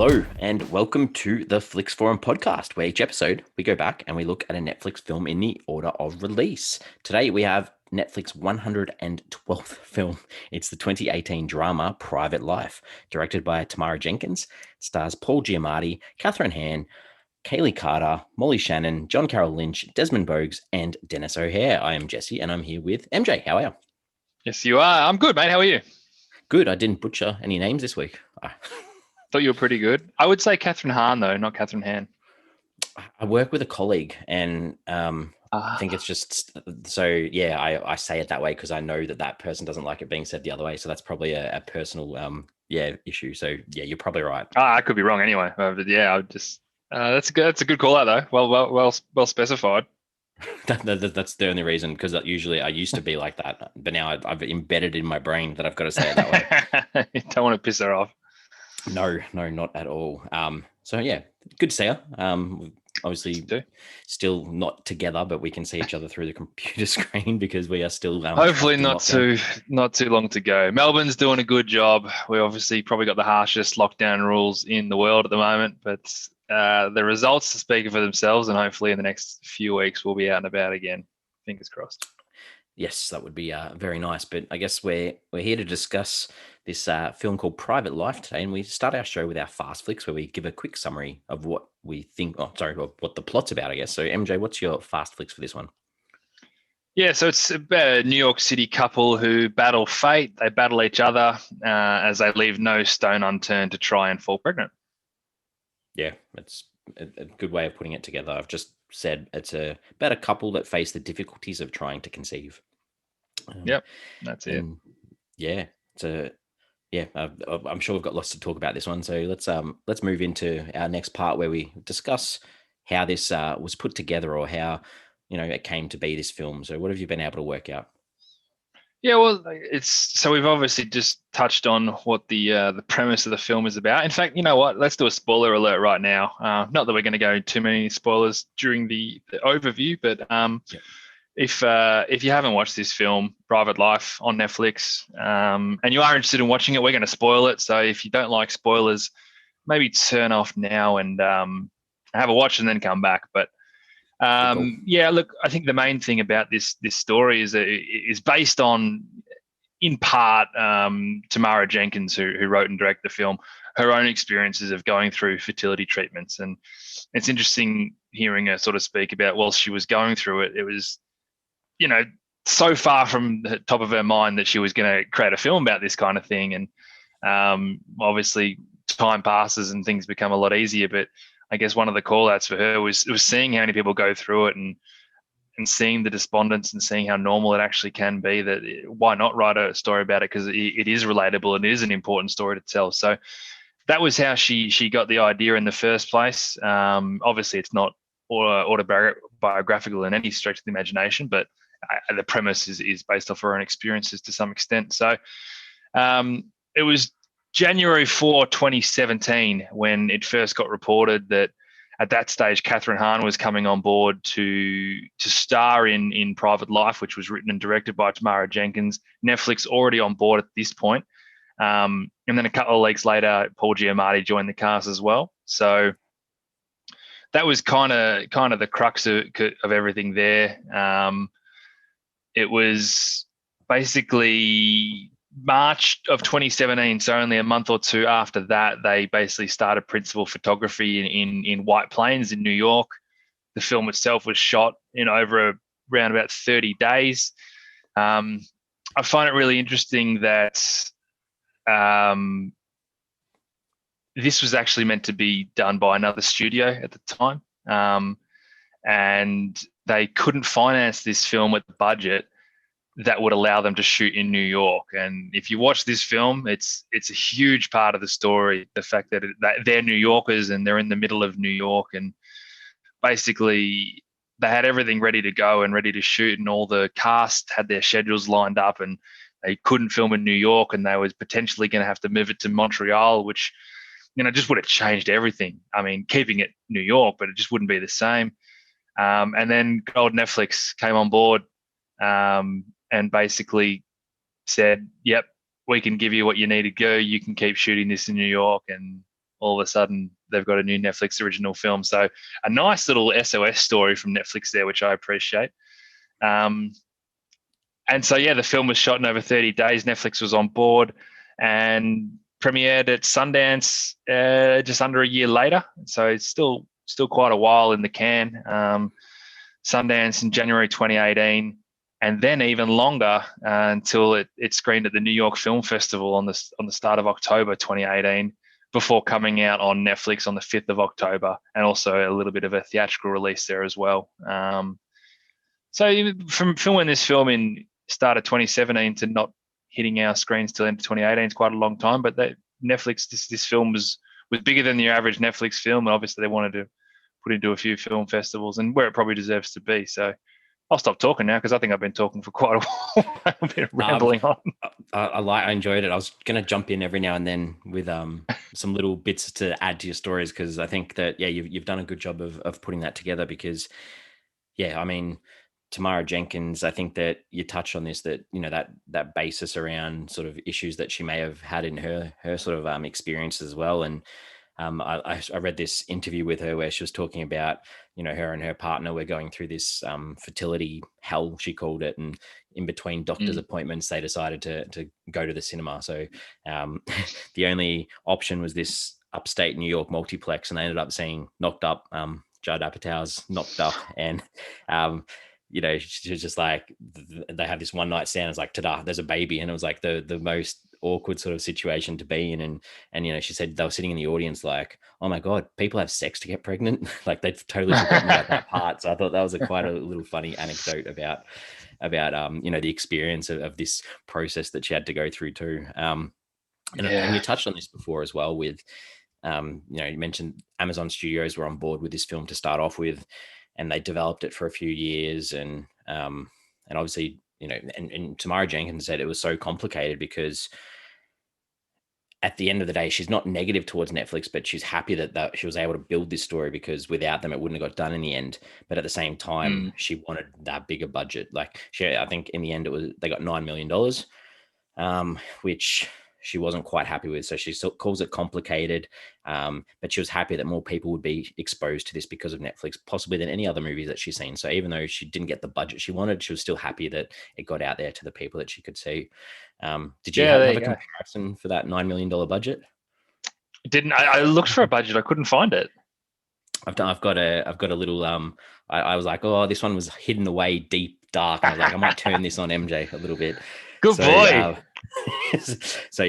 Hello, and welcome to the Flix Forum podcast, where each episode we go back and we look at a Netflix film in the order of release. Today we have Netflix 112th film. It's the 2018 drama Private Life, directed by Tamara Jenkins. It stars Paul Giamatti, Kathryn Hahn, Kayli Carter, Shannon, John Carroll Lynch, Desmin, Borges, and Denis O'Hare. I am Jesse, and I'm here with MJ. How are you? Yes, you are. I'm good, mate. How are you? Good. I didn't butcher any names this week. Thought you were pretty good. I would say Kathryn Hahn, though, not Kathryn Hahn. I work with a colleague, and I think it's just so. Yeah, I say it that way because I know that person doesn't like it being said the other way. So that's probably a personal issue. So yeah, you're probably right. I could be wrong anyway. But yeah, I would just that's good. That's a good call out though. Well specified. That's the only reason, because usually I used to be like that, but now I've embedded in my brain that I've got to say it that way. You don't want to piss her off. No, not at all. So yeah, good to see her. Obviously still not together, but we can see each other through the computer screen because we are still hopefully not too long to go. Melbourne's doing a good job. We obviously probably got the harshest lockdown rules in the world at the moment, but the results are speaking for themselves, and hopefully in the next few weeks we'll be out and about again. Fingers crossed. Yes, that would be very nice. But I guess we're here to discuss this film called Private Life today, and we start our show with our fast flicks, where we give a quick summary of what we think. What the plot's about, I guess. So, MJ, what's your fast flicks for this one? Yeah, so it's about a New York City couple who battle fate. They battle each other as they leave no stone unturned to try and fall pregnant. Yeah, it's a good way of putting it together. I've just said it's about a couple that face the difficulties of trying to conceive. Yep, that's it. I'm sure we've got lots to talk about this one. So let's move into our next part, where we discuss how this was put together, or how it came to be, this film. So what have you been able to work out? Yeah, well, we've obviously just touched on what the premise of the film is about. In fact, you know what? Let's do a spoiler alert right now. Not that we're going to go too many spoilers during the overview, but if you haven't watched this film, Private Life, on Netflix, and you are interested in watching it, we're going to spoil it. So if you don't like spoilers, maybe turn off now and have a watch and then come back. But yeah, look, I think the main thing about this story is that it is based on, in part, Tamara Jenkins, who wrote and directed the film, her own experiences of going through fertility treatments. And it's interesting hearing her sort of speak about, while she was going through it, it was, so far from the top of her mind that she was going to create a film about this kind of thing. And obviously time passes and things become a lot easier, but I guess one of the call outs for her was seeing how many people go through it, and seeing the despondence, and seeing how normal it actually can be. That why not write a story about it, because it is relatable and it is an important story to tell. So that was how she got the idea in the first place. Obviously it's not autobiographical in any stretch of the imagination, but the premise is based off her own experiences to some extent. So it was January 4, 2017, when it first got reported that at that stage Kathryn Hahn was coming on board to star in Private Life, which was written and directed by Tamara Jenkins. Netflix already on board at this point. And then a couple of weeks later, Paul Giamatti joined the cast as well. So that was kind of the crux of everything there. It was basically March of 2017, so only a month or two after that, they basically started principal photography in White Plains in New York. The film itself was shot in over around about 30 days. I find it really interesting that this was actually meant to be done by another studio at the time, and they couldn't finance this film with the budget that would allow them to shoot in New York. And if you watch this film, it's a huge part of the story, the fact that they're New Yorkers and they're in the middle of New York, and basically they had everything ready to go and ready to shoot, and all the cast had their schedules lined up, and they couldn't film in New York, and they was potentially going to have to move it to Montreal, which just would have changed everything. I mean, keeping it New York, but it just wouldn't be the same. And then old Netflix came on board and basically said, yep, we can give you what you need to go. You can keep shooting this in New York. And all of a sudden they've got a new Netflix original film. So a nice little SOS story from Netflix there, which I appreciate. And so, yeah, the film was shot in over 30 days. Netflix was on board and premiered at Sundance just under a year later. So it's still quite a while in the can. Sundance in January 2018, and then even longer until it screened at the New York Film Festival on the start of October 2018, before coming out on Netflix on the 5th of October, and also a little bit of a theatrical release there as well. So from filming this film in start of 2017 to not hitting our screens till end of 2018 is quite a long time. But Netflix, this film was bigger than the average Netflix film, and obviously they wanted to put into a few film festivals and where it probably deserves to be. So I'll stop talking now because I think I've been talking for quite a while. I've been rambling on. I enjoyed it. I was going to jump in every now and then with some little bits to add to your stories, because I think that you've done a good job of putting that together. Because I mean, Tamara Jenkins, I think that you touched on this, that that basis around sort of issues that she may have had in her sort of experience as well. And I read this interview with her where she was talking about, her and her partner were going through this fertility hell, she called it. And in between doctor's appointments, they decided to go to the cinema. So the only option was this upstate New York multiplex, and they ended up seeing Knocked Up, Judd Apatow's Knocked Up. And she was just like, they have this one night stand. It's like, ta-da, there's a baby. And it was like the most awkward sort of situation to be in. And she said they were sitting in the audience like, oh my God, people have sex to get pregnant. Like they've totally forgotten about that part. So I thought that was quite a little funny anecdote about the experience of this process that she had to go through too. And you touched on this before as well with, you mentioned Amazon Studios were on board with this film to start off with, and they developed it for a few years. And obviously, and Tamara Jenkins said it was so complicated because at the end of the day, she's not negative towards Netflix, but she's happy that she was able to build this story, because without them, it wouldn't have got done in the end. But at the same time, she wanted that bigger budget. Like I think in the end, they got $9 million, which she wasn't quite happy with. So she calls it complicated, but she was happy that more people would be exposed to this because of Netflix, possibly than any other movies that she's seen. So even though she didn't get the budget she wanted, she was still happy that it got out there to the people that she could see. Did you have a comparison for that $9 million budget? Didn't. I looked for a budget. I couldn't find it. I've got a little, I was like, oh, this one was hidden away deep, dark. And I was like, I might turn this on MJ a little bit. Good boy. So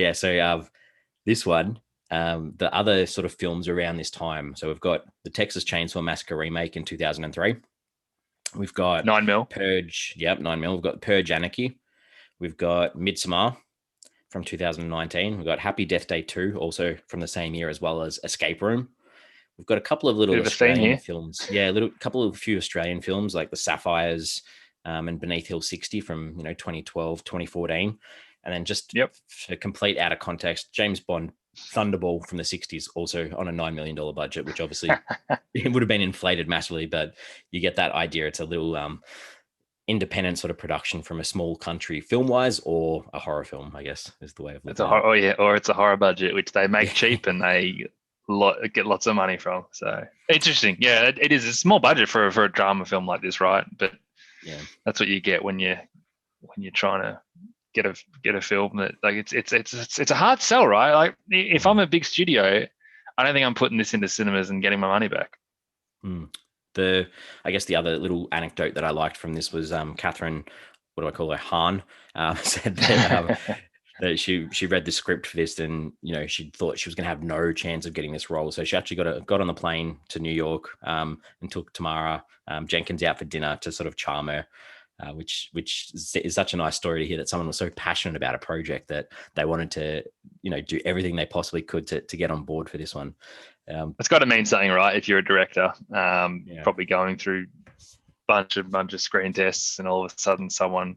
this one, the other sort of films around this time. So we've got the Texas Chainsaw Massacre remake in 2003. We've got 9 mil. Purge. Yep, 9 mil. We've got Purge Anarchy. We've got Midsommar from 2019. We've got Happy Death Day 2, also from the same year, as well as Escape Room. We've got a couple of little Australian films. Yeah, a few Australian films like The Sapphires and Beneath Hill 60 from 2012, 2014. And then just for complete out of context, James Bond Thunderball from the 60s, also on a $9 million budget, which obviously it would have been inflated massively, but you get that idea. It's a little independent sort of production from a small country film-wise, or a horror film, I guess, is the way of looking at it. Or it's a horror budget, which they make cheap and they get lots of money from. So interesting. Yeah, it is a small budget for a drama film like this, right? But that's what you get when you're trying to get a film that, like, it's a hard sell, right? Like if I'm a big studio, I don't think I'm putting this into cinemas and getting my money back. I guess the other little anecdote that I liked from this was Kathryn, what do I call her, Hahn, said that she read the script for this, and she thought she was going to have no chance of getting this role. So she actually got on the plane to New York and took Tamara Jenkins out for dinner to sort of charm her. Which is such a nice story to hear, that someone was so passionate about a project that they wanted to, do everything they possibly could to get on board for this one. It's got to mean something, right? If you're a director, probably going through bunch of screen tests, and all of a sudden someone,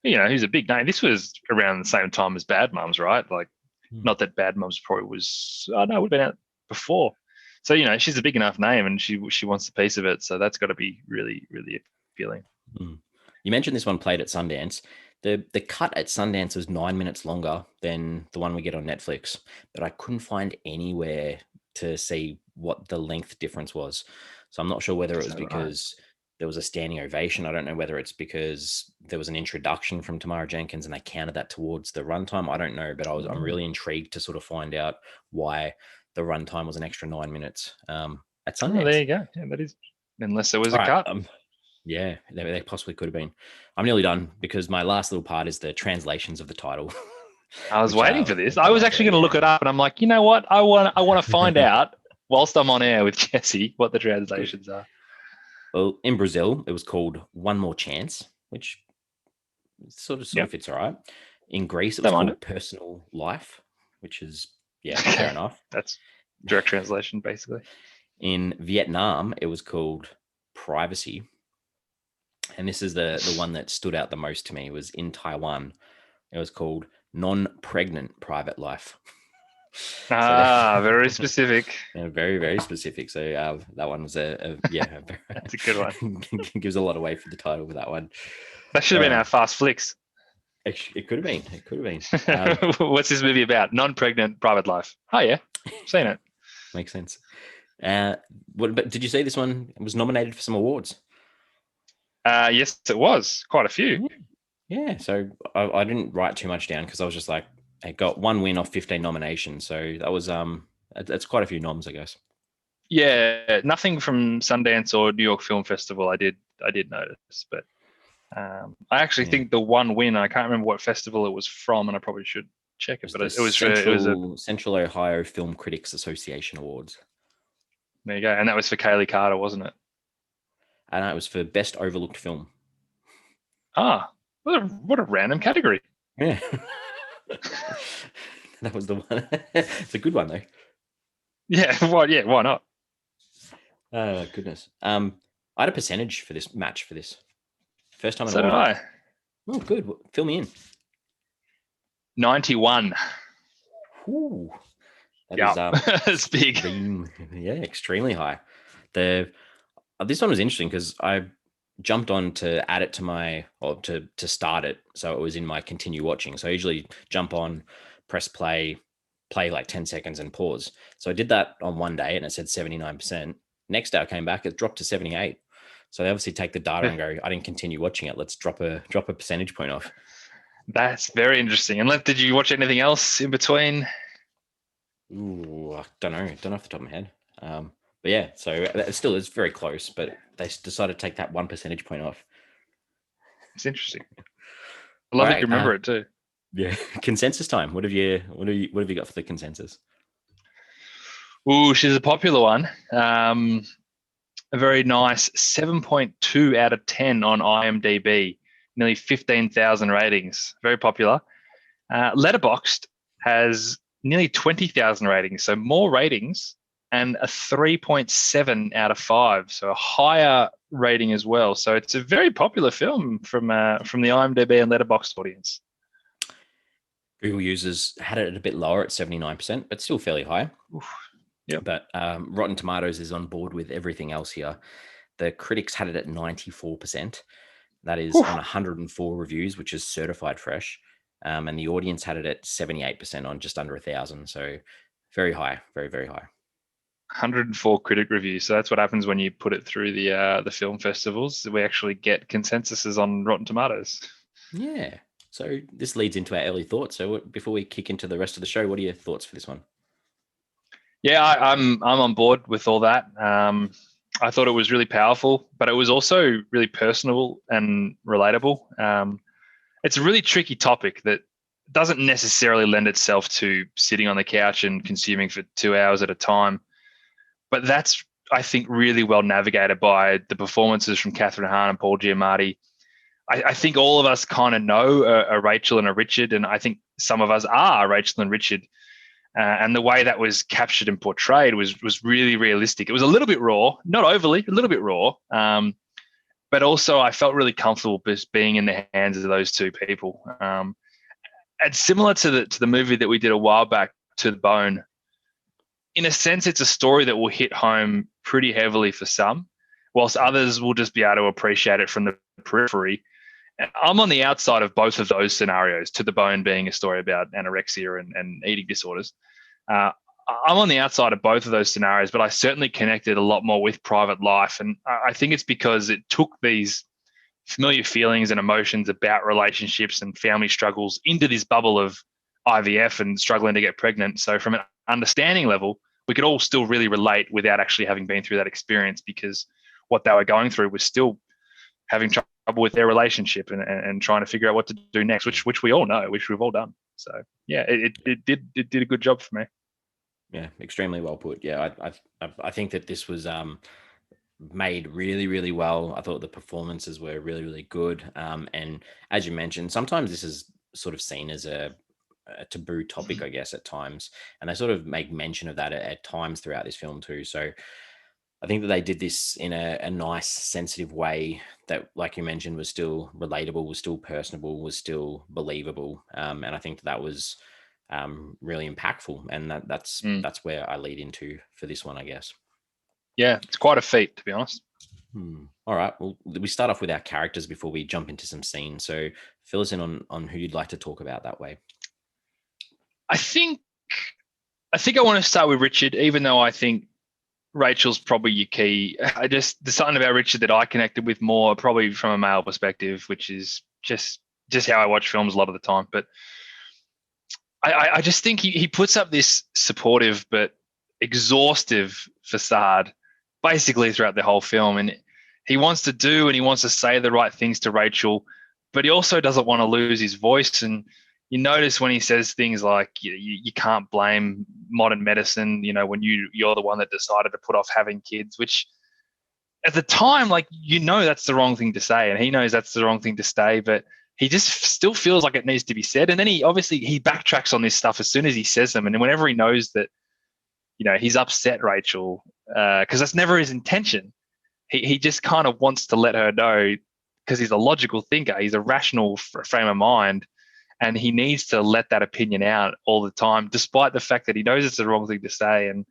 who's a big name. This was around the same time as Bad Mums, right? Like, not that Bad Mums probably was. Oh no, it would have been out before. So she's a big enough name, and she wants a piece of it. So that's got to be really, really appealing. You mentioned this one played at Sundance. The cut at Sundance was 9 minutes longer than the one we get on Netflix, but I couldn't find anywhere to see what the length difference was. So I'm not sure whether it was Is that right? because there was a standing ovation. I don't know whether it's because there was an introduction from Tamara Jenkins and they counted that towards the runtime. I don't know, but I'm really intrigued to sort of find out why the runtime was an extra 9 minutes at Sundance. Oh, there you go. Yeah, that is. Unless there was All a right, cut. yeah, they possibly could have been. I'm nearly done because my last little part is the translations of the title. I was which waiting for this. I was actually going to look it up, and I'm like, you know what? I want to find out whilst I'm on air with Jesse what the translations are. Well, in Brazil, it was called One More Chance, which sort of fits all right. In Greece, it was called Personal Life, which is, fair enough. That's direct translation, basically. In Vietnam, it was called Privacy. And this is the one that stood out the most to me. It was in Taiwan. It was called Non-Pregnant Private Life. Very specific. Very, very specific. So that one was that's a good one. Gives a lot away for the title of that one. That should have been our Fast Flicks. It could have been. It could have been. What's this movie about? Non-pregnant private life. Oh yeah, seen it. Makes sense. But did you say this one was nominated for some awards? Yes, it was. Quite a few. Yeah. So I didn't write too much down because I was just like, I got one win off 15 nominations. So that was that's quite a few noms, I guess. Yeah, nothing from Sundance or New York Film Festival. I did notice, but I actually think the one win. I can't remember what festival it was from, and I probably should check it. But it was Central Ohio Film Critics Association Awards. There you go, and that was for Kayli Carter, wasn't it? And it was for Best Overlooked Film. What a random category. Yeah. That was the one. It's a good one though. Yeah, why not? Oh goodness. I had a percentage for this match for this. First time in a while. So did I. Oh, good. Fill me in. 91. Ooh. It's big. Extremely high. This one was interesting because I jumped on to add it to start it, so it was in my continue watching. So I usually jump on, press play like 10 seconds and pause. So I did that on one day and it said 79%. Next day I came back, it dropped to 78. So they obviously take the data and go, I didn't continue watching it. Let's drop a percentage point off. That's very interesting. And did you watch anything else in between? Ooh, I don't know off the top of my head. But yeah, so it's very close, but they decided to take that 1 percentage point off. It's interesting. I love that you remember it too. Yeah. Consensus time. What have you got for the consensus? Ooh, she's a popular one. A very nice 7.2 out of 10 on IMDb. Nearly 15,000 ratings. Very popular. Letterboxd has nearly 20,000 ratings, so more ratings, and a 3.7 out of 5, so a higher rating as well. So it's a very popular film from the IMDb and Letterboxd audience. Google users had it a bit lower at 79%, but still fairly high. Yeah. But Rotten Tomatoes is on board with everything else here. The critics had it at 94%. That is on 104 reviews, which is certified fresh. And the audience had it at 78% on just under 1,000. So very high, very, very high. 104 critic reviews. So that's what happens when you put it through the film festivals. We actually get consensuses on Rotten Tomatoes. Yeah. So this leads into our early thoughts. So before we kick into the rest of the show, what are your thoughts for this one? Yeah, I'm on board with all that. I thought it was really powerful, but it was also really personal and relatable. It's a really tricky topic that doesn't necessarily lend itself to sitting on the couch and consuming for 2 hours at a time. But that's, I think, really well navigated by the performances from Kathryn Hahn and Paul Giamatti. I think all of us kind of know a Rachel and a Richard, and I think some of us are Rachel and Richard. And the way that was captured and portrayed was really realistic. It was a little bit raw, not overly, a little bit raw. But also I felt really comfortable just being in the hands of those two people. And similar to the movie that we did a while back, To the Bone, in a sense, it's a story that will hit home pretty heavily for some, whilst others will just be able to appreciate it from the periphery. And I'm on the outside of both of those scenarios, To the Bone being a story about anorexia and eating disorders. I'm on the outside of both of those scenarios, but I certainly connected a lot more with private life. And I think it's because it took these familiar feelings and emotions about relationships and family struggles into this bubble of IVF and struggling to get pregnant. So from an understanding level, we could all still really relate without actually having been through that experience, because what they were going through was still having trouble with their relationship and trying to figure out what to do next, which we all know, which we've all done. So yeah, it did a good job for me. Yeah, extremely well put. Yeah, I think that this was made really, really well. I thought the performances were really, really good. And as you mentioned, sometimes this is sort of seen as a taboo topic, I guess, at times, and they sort of make mention of that at times throughout this film too. So I think that they did this in a nice, sensitive way that, like you mentioned, was still relatable, was still personable, was still believable. And I think that was really impactful. And that's where I lead into for this one, I guess. Yeah, it's quite a feat, to be honest. All right. Well, we start off with our characters before we jump into some scenes. So fill us in on who you'd like to talk about that way. I think I want to start with Richard, even though I think Rachel's probably your key. There's something about Richard that I connected with more, probably from a male perspective, which is just how I watch films a lot of the time. But I just think he puts up this supportive but exhaustive facade basically throughout the whole film. And he wants to do and he wants to say the right things to Rachel, but he also doesn't want to lose his voice. And you notice when he says things like, you can't blame modern medicine, when you're the one that decided to put off having kids, which at the time, like, that's the wrong thing to say. And he knows that's the wrong thing to say, but he just still feels like it needs to be said. And then he backtracks on this stuff as soon as he says them. And whenever he knows that, he's upset Rachel, because that's never his intention. He just kind of wants to let her know, because he's a logical thinker. He's a rational frame of mind. And he needs to let that opinion out all the time, despite the fact that he knows it's the wrong thing to say. And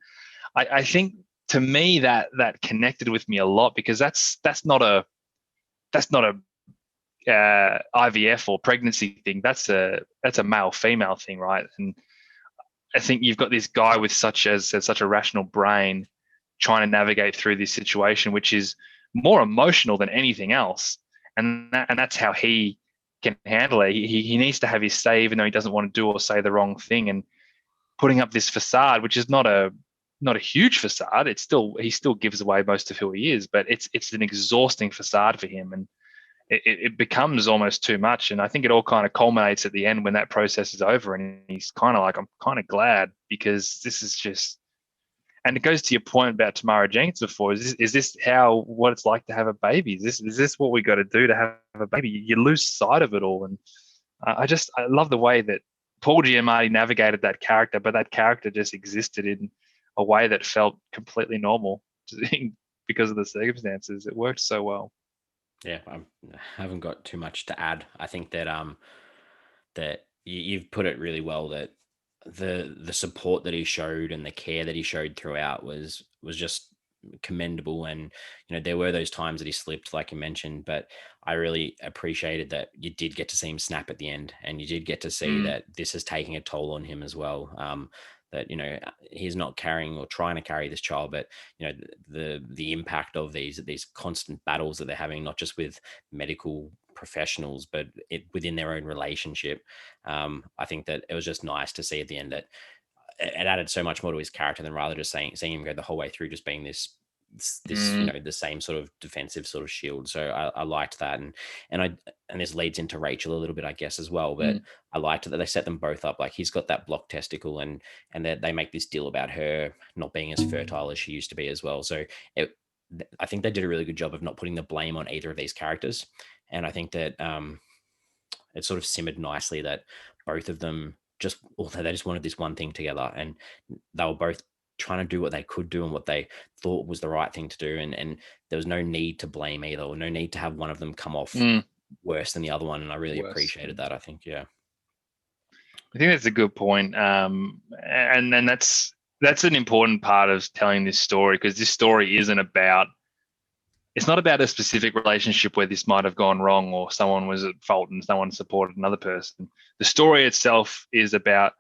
I think, to me, that connected with me a lot, because that's not a IVF or pregnancy thing. That's a male female thing, right? And I think you've got this guy with such a rational brain trying to navigate through this situation, which is more emotional than anything else. And that's how he can handle it. He needs to have his say, even though he doesn't want to do or say the wrong thing. And putting up this facade, which is not a huge facade, he still gives away most of who he is, but it's an exhausting facade for him. And it becomes almost too much. And I think it all kind of culminates at the end when that process is over. And he's kind of like, I'm kind of glad, because this is just, and it goes to your point about Tamara Jenkins before. Is this what it's like to have a baby? Is this what we got to do to have a baby? You lose sight of it all. And I love the way that Paul Giamatti navigated that character, but that character just existed in a way that felt completely normal because of the circumstances. It worked so well. Yeah, I haven't got too much to add. I think that that you've put it really well, that the support that he showed and the care that he showed throughout was just commendable. And there were those times that he slipped, like you mentioned, but I really appreciated that you did get to see him snap at the end, and you did get to see that this is taking a toll on him as well. That he's not carrying or trying to carry this child, but the impact of these constant battles that they're having, not just with medical professionals, but within their own relationship. I think that it was just nice to see at the end that it added so much more to his character than rather just seeing him go the whole way through just being this the same sort of defensive sort of shield. So I liked that, and this leads into Rachel a little bit, I guess, as well. But I liked that they set them both up. Like, he's got that blocked testicle, and that they make this deal about her not being as fertile as she used to be as well. So I think they did a really good job of not putting the blame on either of these characters, and I think that it sort of simmered nicely that both of them they just wanted this one thing together, and they were both trying to do what they could do and what they thought was the right thing to do, and there was no need to blame either, or no need to have one of them come off worse than the other one. And I really appreciated that. I think I think that's a good point. And that's an important part of telling this story, because this story it's not about a specific relationship where this might have gone wrong or someone was at fault and someone supported another person. The story itself is about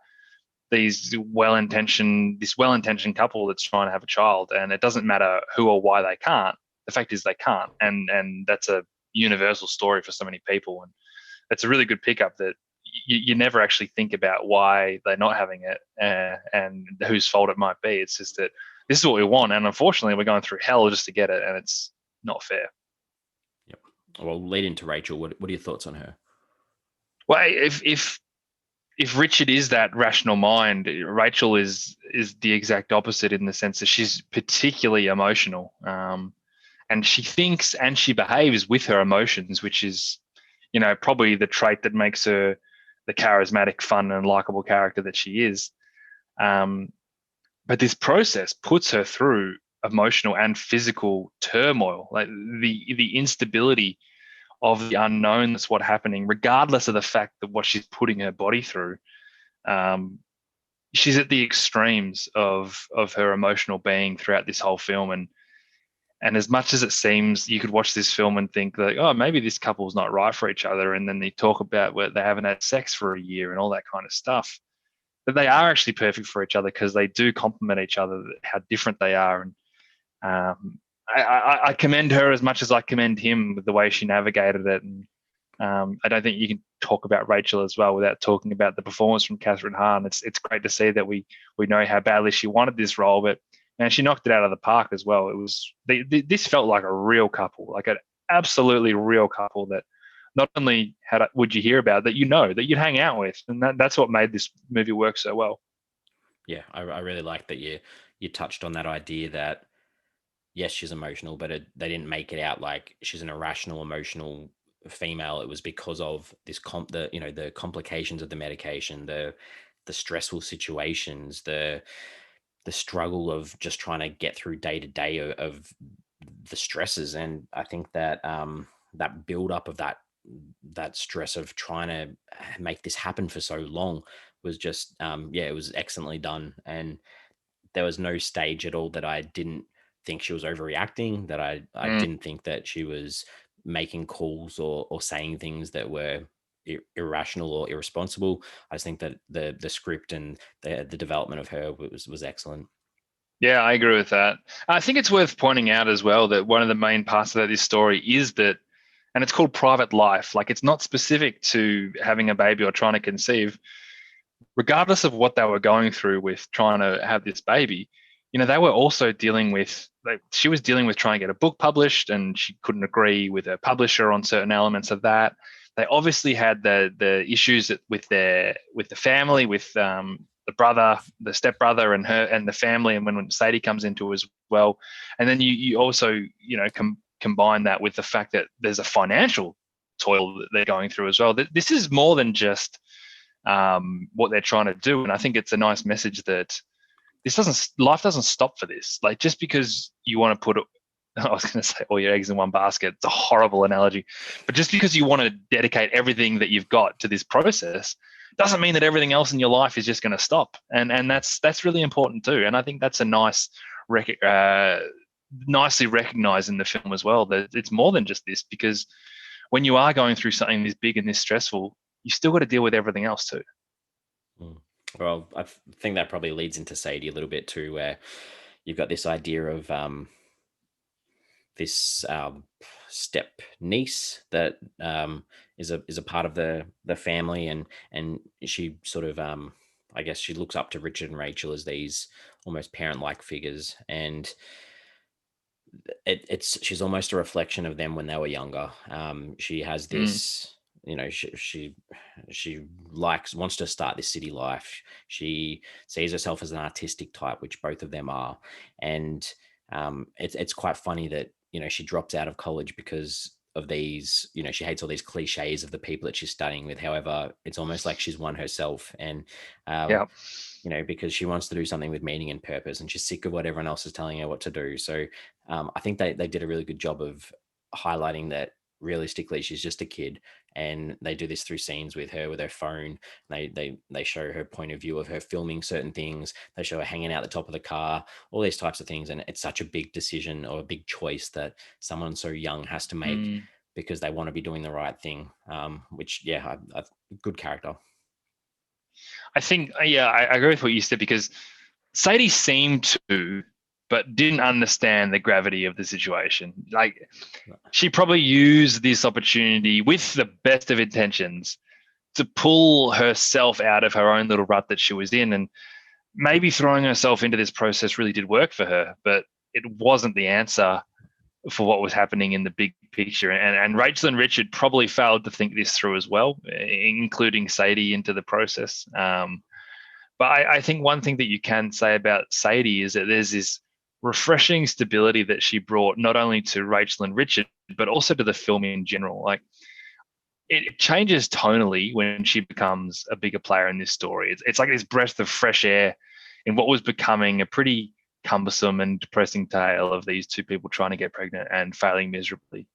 this well-intentioned couple that's trying to have a child, and it doesn't matter who or why they can't. The fact is they can't, and that's a universal story for so many people, and it's a really good pickup that you never actually think about why they're not having it, and whose fault it might be. It's just that this is what we want, and unfortunately, we're going through hell just to get it, and it's not fair. Yep. Well, lead into Rachel. What are your thoughts on her? Well, if Richard is that rational mind, Rachel is the exact opposite in the sense that she's particularly emotional, and she thinks and she behaves with her emotions, which is, probably the trait that makes her the charismatic, fun, and likable character that she is. But this process puts her through emotional and physical turmoil, like the instability of the unknown. That's what's happening, regardless of the fact that what she's putting her body through. She's at the extremes of her emotional being throughout this whole film, and as much as it seems you could watch this film and think like, oh, maybe this couple's not right for each other, and then they talk about where they haven't had sex for a year and all that kind of stuff, that they are actually perfect for each other because they do complement each other, how different they are. And I commend her as much as I commend him with the way she navigated it. And I don't think you can talk about Rachel as well without talking about the performance from Kathryn Hahn. It's great to see that we know how badly she wanted this role, but man, she knocked it out of the park as well. It was this felt like a real couple, like an absolutely real couple that not only would you hear about, that that you'd hang out with, and that's what made this movie work so well. Yeah, I really like that you touched on that idea that yes, she's emotional, but they didn't make it out like she's an irrational, emotional female. It was because of the complications of the medication, the stressful situations, the struggle of just trying to get through day to day of the stresses. And I think that that build up of that stress of trying to make this happen for so long was just it was excellently done. And there was no stage at all that I didn't think she was overreacting, that I didn't think that she was making calls or saying things that were irrational or irresponsible. I just think that the script and the development of her was excellent. Yeah, I agree with that. I think it's worth pointing out as well that one of the main parts of this story is that, and it's called private life. Like, it's not specific to having a baby or trying to conceive. Regardless of what they were going through with trying to have this baby, they were also dealing with, like, she was dealing with trying to get a book published, and she couldn't agree with her publisher on certain elements of that. They obviously had the issues with the family, with the brother, the stepbrother, and her and the family, and when Sadie comes into it as well. And then you also combine that with the fact that there's a financial toil that they're going through as well. This is more than just what they're trying to do, and I think it's a nice message that life doesn't stop for this. Like, just because you want to put I was going to say all your eggs in one basket, it's a horrible analogy, but just because you want to dedicate everything that you've got to this process doesn't mean that everything else in your life is just going to stop. And that's really important too. And I think that's a nicely recognized in the film as well, that it's more than just this, because when you are going through something this big and this stressful, you still got to deal with everything else too. Well, I think that probably leads into Sadie a little bit too, where you've got this idea of this step niece that is a part of the family, and she sort of I guess she looks up to Richard and Rachel as these almost parent-like figures, and she's almost a reflection of them when they were younger. She has this, she wants to start this city life. She sees herself as an artistic type, which both of them are, and it's quite funny that she drops out of college because of these, she hates all these cliches of the people that she's studying with. However, it's almost like she's one herself, and because she wants to do something with meaning and purpose, and she's sick of what everyone else is telling her what to do. So I think they did a really good job of highlighting that realistically she's just a kid, and they do this through scenes with her phone. They show her point of view of her filming certain things. They show her hanging out the top of the car, all these types of things. And it's such a big decision or a big choice that someone so young has to make because they want to be doing the right thing. Which, good character. I think, yeah, I agree with what you said, because Sadie seemed to, but didn't understand the gravity of the situation. Like, she probably used this opportunity with the best of intentions to pull herself out of her own little rut that she was in. And maybe throwing herself into this process really did work for her, but it wasn't the answer for what was happening in the big picture. And Rachel and Richard probably failed to think this through as well, including Sadie into the process. But I think one thing that you can say about Sadie is that there's this refreshing stability that she brought not only to Rachel and Richard, but also to the film in general. Like, it changes tonally when she becomes a bigger player in this story. It's like this breath of fresh air in what was becoming a pretty cumbersome and depressing tale of these two people trying to get pregnant and failing miserably.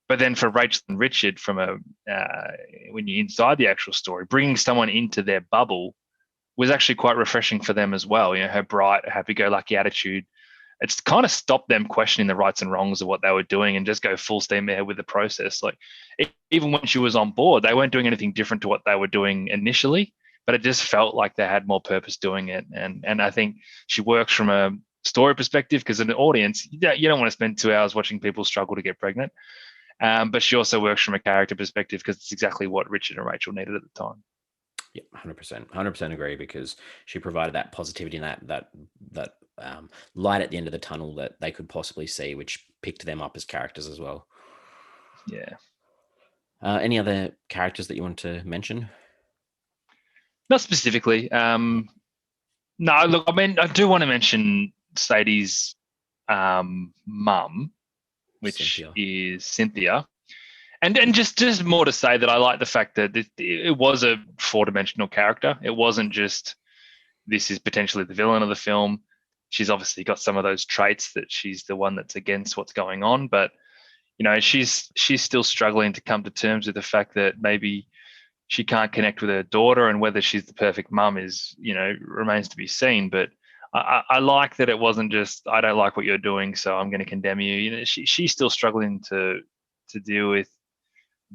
But then for Rachel and Richard, when you're inside the actual story, bringing someone into their bubble was actually quite refreshing for them as well. Her bright, happy-go-lucky attitude. It's kind of stopped them questioning the rights and wrongs of what they were doing and just go full steam ahead with the process. Like, even when she was on board, they weren't doing anything different to what they were doing initially, but it just felt like they had more purpose doing it. And I think she works from a story perspective, because in the audience, you don't want to spend 2 hours watching people struggle to get pregnant. But she also works from a character perspective, because it's exactly what Richard and Rachel needed at the time. Yeah, 100% agree, because she provided that positivity and that light at the end of the tunnel that they could possibly see, which picked them up as characters as well. Yeah. Any other characters that you want to mention? Not specifically. No, look, I mean, I do want to mention Sadie's mum, which is Cynthia. And just more to say that I like the fact that it was a four-dimensional character. It wasn't just, this is potentially the villain of the film. She's obviously got some of those traits that she's the one that's against what's going on, but she's still struggling to come to terms with the fact that maybe she can't connect with her daughter, and whether she's the perfect mum is, remains to be seen. But I like that it wasn't just, I don't like what you're doing, so I'm going to condemn you. She's still struggling to deal with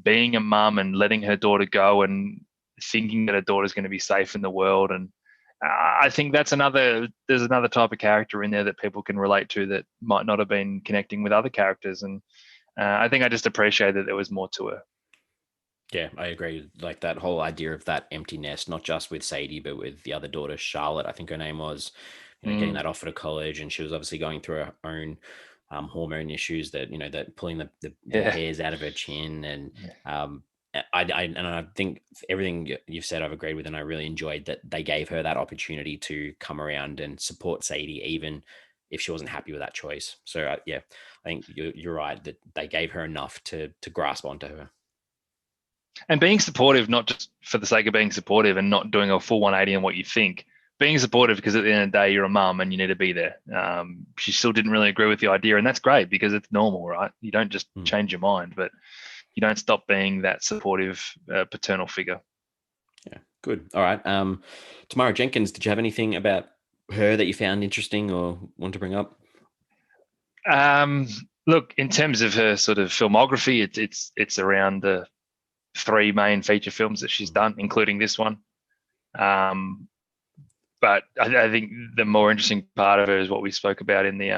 being a mum and letting her daughter go and thinking that her daughter's going to be safe in the world. And I think there's another type of character in there that people can relate to that might not have been connecting with other characters. And I think I just appreciate that there was more to her. Yeah, I agree. Like, that whole idea of that empty nest, not just with Sadie, but with the other daughter, Charlotte, I think her name was, getting that offer to college. And she was obviously going through her own hormone issues, that, that pulling the hairs out of her chin. And I think everything you've said, I've agreed with. And I really enjoyed that they gave her that opportunity to come around and support Sadie, even if she wasn't happy with that choice. So I think you're right, that they gave her enough to grasp onto her. And being supportive, not just for the sake of being supportive and not doing a full 180 on what you think, being supportive because at the end of the day, you're a mum and you need to be there. She still didn't really agree with the idea, and that's great because it's normal, right? You don't just change your mind, but you don't stop being that supportive paternal figure. Yeah, good. All right. Tamara Jenkins, did you have anything about her that you found interesting or want to bring up? Look, in terms of her sort of filmography, it's around the 3 main feature films that she's done, including this one. But I think the more interesting part of her is what we spoke about in the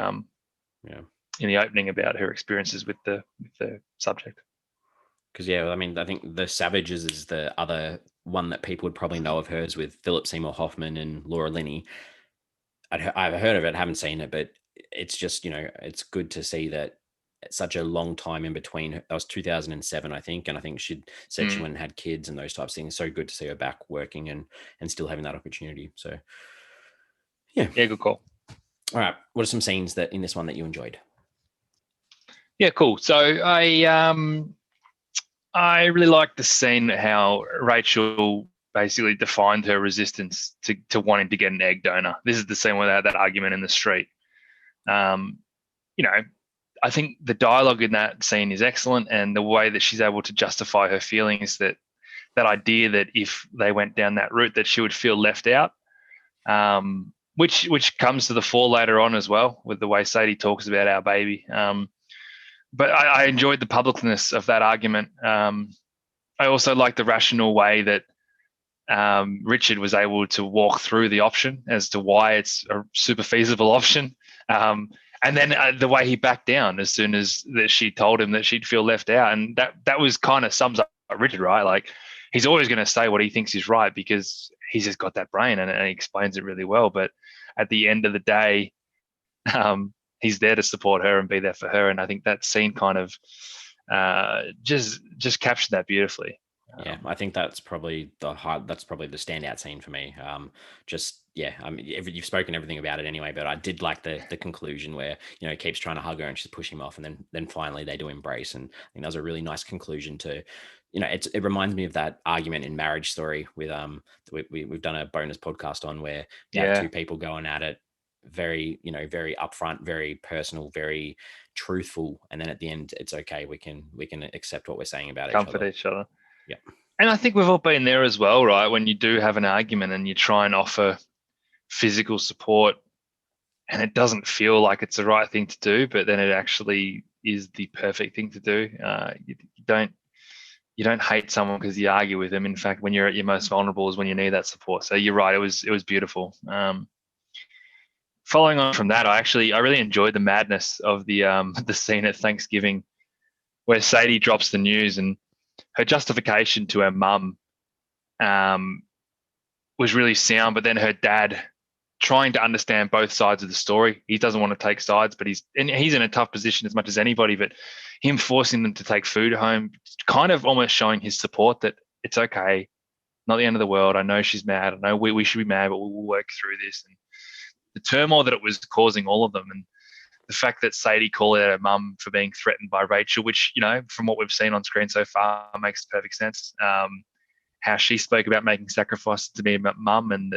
in the opening about her experiences with the subject. Because I think The Savages is the other one that people would probably know of hers, with Philip Seymour Hoffman and Laura Linney. I've heard of it, haven't seen it, but it's just, it's good to see that such a long time in between. That was 2007, I think, and I think she said she went and had kids and those types of things. So good to see her back working and still having that opportunity. So yeah, good call. All right, what are some scenes that in this one that you enjoyed? Yeah, cool. So I really liked the scene how Rachel basically defined her resistance to wanting to get an egg donor. This is the scene where they had that argument in the street. I think the dialogue in that scene is excellent, and the way that she's able to justify her feelings, that idea that if they went down that route that she would feel left out, which comes to the fore later on as well with the way Sadie talks about our baby. But I enjoyed the publicness of that argument. I also like the rational way that Richard was able to walk through the option as to why it's a super feasible option. And then the way he backed down as soon as that she told him that she'd feel left out. And that was kind of sums up Richard, right? Like, he's always going to say what he thinks is right because he's just got that brain, and he explains it really well. But at the end of the day, he's there to support her and be there for her. And I think that scene kind of just captured that beautifully. Yeah, I think that's probably the standout scene for me. I mean, you've spoken everything about it anyway, but I did like the conclusion where, you know, he keeps trying to hug her and she's pushing him off, and then finally they do embrace, and I think that was a really nice conclusion to, you know, it reminds me of that argument in Marriage Story with we've done a bonus podcast on, where you have two people going at it, very, you know, very upfront, very personal, very truthful, and then at the end it's okay, we can accept what we're saying about Comfort each other. Yeah. And I think we've all been there as well, right? When you do have an argument and you try and offer physical support and it doesn't feel like it's the right thing to do, but then it actually is the perfect thing to do. You don't hate someone because you argue with them. In fact, when you're at your most vulnerable is when you need that support. So you're right. It was beautiful. Following on from that, I really enjoyed the madness of the scene at Thanksgiving where Sadie drops the news, and her justification to her mum was really sound, but then her dad trying to understand both sides of the story. He doesn't want to take sides, but he's in a tough position as much as anybody, but him forcing them to take food home, kind of almost showing his support that it's okay, not the end of the world. I know she's mad. I know we should be mad, but we'll work through this. And the turmoil that it was causing all of them, and the fact that Sadie called out her mum for being threatened by Rachel, which, you know, from what we've seen on screen so far, makes perfect sense. How she spoke about making sacrifices to be a mum, and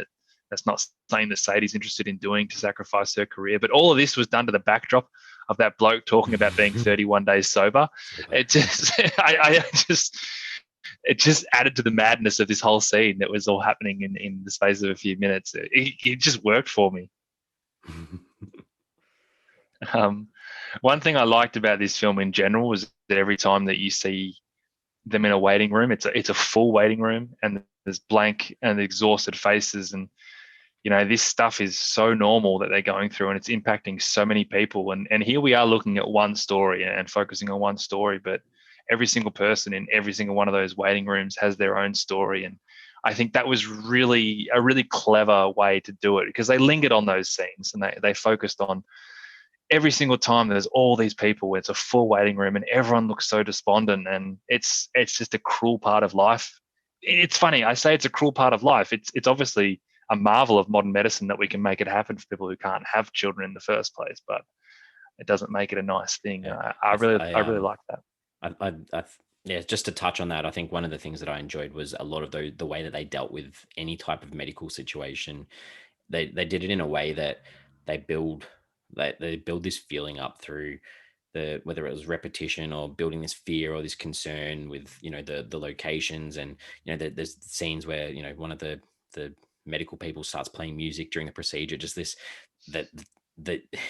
that's not something that Sadie's interested in doing, to sacrifice her career. But all of this was done to the backdrop of that bloke talking about being 31 days sober. It just added to the madness of this whole scene that was all happening in the space of a few minutes. It just worked for me. One thing I liked about this film in general was that every time that you see them in a waiting room, it's a full waiting room, and there's blank and exhausted faces, and, you know, this stuff is so normal that they're going through, and it's impacting so many people. And here we are looking at one story and focusing on one story, but every single person in every single one of those waiting rooms has their own story. And I think that was really a really clever way to do it, because they lingered on those scenes and they focused on every single time there's all these people where it's a full waiting room and everyone looks so despondent, and it's just a cruel part of life. It's funny, I say it's a cruel part of life. It's obviously a marvel of modern medicine that we can make it happen for people who can't have children in the first place, but it doesn't make it a nice thing. Yeah. I really like that. Yeah, just to touch on that, I think one of the things that I enjoyed was a lot of the way that they dealt with any type of medical situation. They did it in a way that they build this feeling up through whether it was repetition or building this fear or this concern with, you know, the locations. And, you know, there's scenes where, you know, one of the medical people starts playing music during the procedure, just this that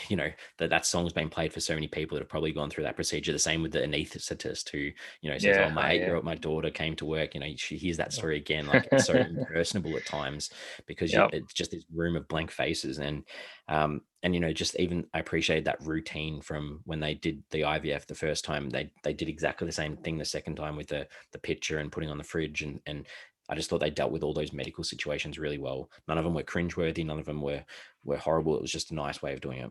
you know, that song's been played for so many people that have probably gone through that procedure. The same with the anesthetist who, you know, says, my daughter came to work, you know, she hears that story again. Like, it's so impersonable at times, because it's just this room of blank faces. And you know, just even I appreciated that routine from when they did the IVF the first time. They did exactly the same thing the second time with the picture and putting on the fridge, and I just thought they dealt with all those medical situations really well. None of them were cringeworthy. None of them were horrible. It was just a nice way of doing it.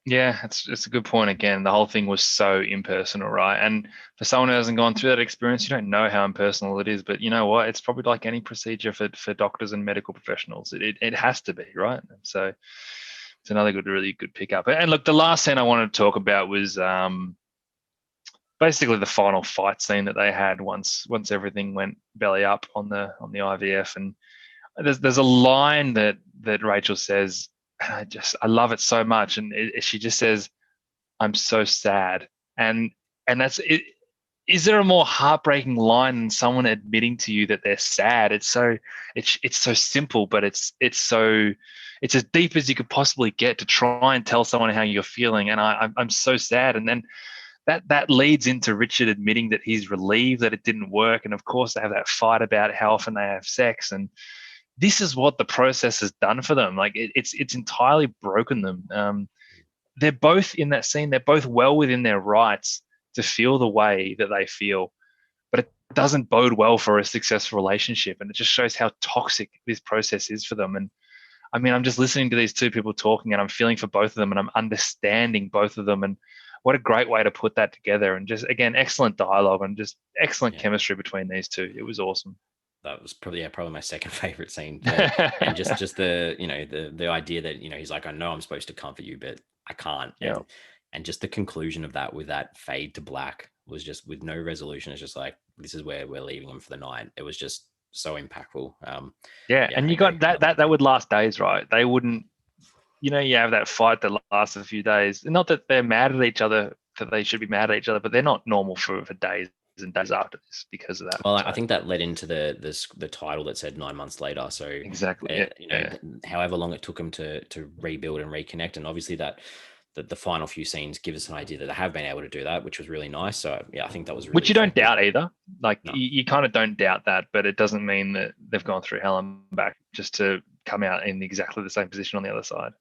Yeah, it's a good point. Again, the whole thing was so impersonal, right? And for someone who hasn't gone through that experience, you don't know how impersonal it is. But you know what? It's probably like any procedure for doctors and medical professionals. It has to be, right? And so it's another really good pickup. And look, the last scene I wanted to talk about was basically the final fight scene that they had once everything went belly up on the IVF. And there's a line that Rachel says, and I love it so much, and she just says, "I'm so sad," and that's it. Is there a more heartbreaking line than someone admitting to you that they're sad? It's so simple, but it's as deep as you could possibly get to try and tell someone how you're feeling. And I'm so sad, and then that leads into Richard admitting that he's relieved that it didn't work. And of course, they have that fight about how often they have sex. And this is what the process has done for them. Like it's entirely broken them. They're both in that scene. They're both well within their rights to feel the way that they feel, but it doesn't bode well for a successful relationship. And it just shows how toxic this process is for them. And I mean, I'm just listening to these two people talking and I'm feeling for both of them and I'm understanding both of them. And what a great way to put that together. And just, again, excellent dialogue and just excellent chemistry between these two. It was awesome. That was probably my second favorite scene. And just the, the idea that, he's like, I know I'm supposed to comfort you, but I can't. And just the conclusion of that with that fade to black was just with no resolution. It's just like, this is where we're leaving them for the night. It was just so impactful. And you got that would last days, right? They wouldn't, you have that fight that lasts a few days. Not that they're mad at each other, that they should be mad at each other, but they're not normal for days and days after this because of that. Well, I think that led into the title that said 9 months later. So exactly, however long it took them to rebuild and reconnect, and obviously that the final few scenes give us an idea that they have been able to do that, which was really nice. So I think that was really which you don't doubt either. Like you kind of don't doubt that, but it doesn't mean that they've gone through hell and back just to come out in exactly the same position on the other side.